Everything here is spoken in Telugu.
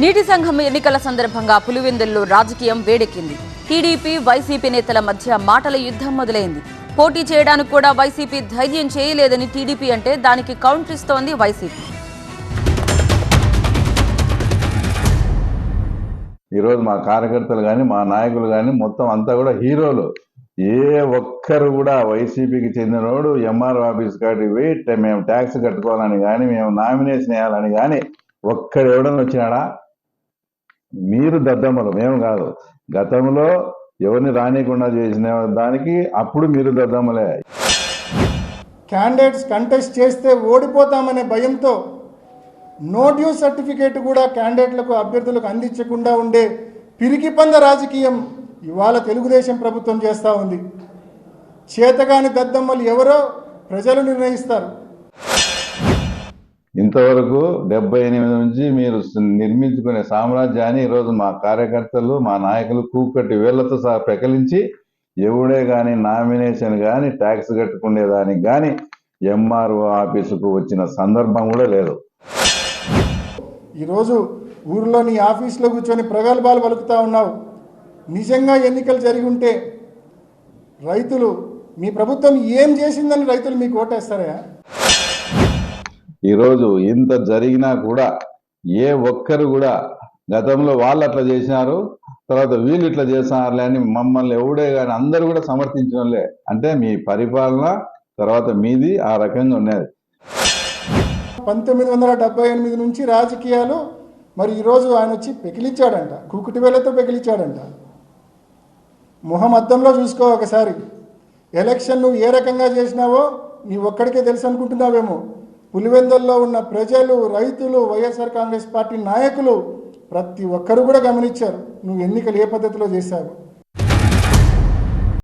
నీటి సంఘం ఎన్నికల సందర్భంగా పులివెందుల్లో రాజకీయం వేడెక్కింది. టీడీపీ, వైసీపీ నేతల మధ్య మాటల యుద్ధం మొదలైంది. పోటీ చేయడానికి కూడా వైసీపీ ధైర్యం చేయలేదని టీడీపీ అంటే దానికి కౌంటర్ ఇస్తోంది వైసీపీ. ఈరోజు మా కార్యకర్తలు కానీ మా నాయకులు కానీ మొత్తం అంతా కూడా హీరోలు. ఏ ఒక్కరు కూడా వైసీపీకి చెందినోడు ఎంఆర్ఓ ఆఫీస్ కాడికి పోయి మేము ట్యాక్స్ కట్టుకోవాలని కానీ మేము నామినేషన్ వేయాలని కానీ ఒక్కడు ఎవడని వచ్చినాడా? మీరు దద్దమ్మలు, మేము కాదు. గతంలో ఎవరిని రానికుండా చేసిన దానికి అప్పుడు మీరు దద్దమ్మలే. క్యాండిడేట్స్ కంటెస్ట్ చేస్తే ఓడిపోతామనే భయంతో నో డ్యూ సర్టిఫికేట్ కూడా క్యాండిడేట్లకు అభ్యర్థులకు అందించకుండా ఉండే పిరికిపంద రాజకీయం ఇవాళ తెలుగుదేశం ప్రభుత్వం చేస్తూ ఉంది. చేతగాని దద్దమ్మలు ఎవరో ప్రజలు నిర్ణయిస్తారు. ఇంతవరకు 78 నుంచి మీరు నిర్మించుకునే సామ్రాజ్యాన్ని ఈరోజు మా కార్యకర్తలు మా నాయకులు కూకట్టి వేళ్లతో సహా పెకలించి ఎవడే కానీ నామినేషన్ కానీ ట్యాక్స్ కట్టుకునేదానికి కానీ ఎంఆర్ఓ ఆఫీసుకు వచ్చిన సందర్భం కూడా లేదు. ఈరోజు ఊరిలో నీ ఆఫీసులో కూర్చొని ప్రగల్భాలు పలుకుతూ ఉన్నావు. నిజంగా ఎన్నికలు జరిగి ఉంటే రైతులు మీ ప్రభుత్వం ఏం చేసిందని రైతులు మీకు ఓటేస్తారా? ఈరోజు ఇంత జరిగినా కూడా ఏ ఒక్కరు కూడా గతంలో వాళ్ళు అట్లా చేసినారు, తర్వాత వీళ్ళు ఇట్లా చేసినారులే అని మమ్మల్ని ఎవడే కానీ అందరూ కూడా సమర్థించడంలే. అంటే మీ పరిపాలన తర్వాత మీది ఆ రకంగా ఉన్నది. 1978 నుంచి రాజకీయాలు. మరి ఈరోజు ఆయన వచ్చి పెకిలిచ్చాడంట, కూకుటి వేలతో పెకిలిచ్చాడంట. మొహం అద్దంలో చూసుకో ఒకసారి. ఎలక్షన్ నువ్వు ఏ రకంగా చేసినావో నీ ఒక్కడికే తెలుసు అనుకుంటున్నావేమో. పులివెందుల్లో ఉన్న ప్రజలు, రైతులు, వైఎస్ఆర్ కాంగ్రెస్ పార్టీ నాయకులు ప్రతి ఒక్కరు కూడా గమనించారు నువ్వు ఎన్నికలు ఏ పద్ధతిలో చేశావు.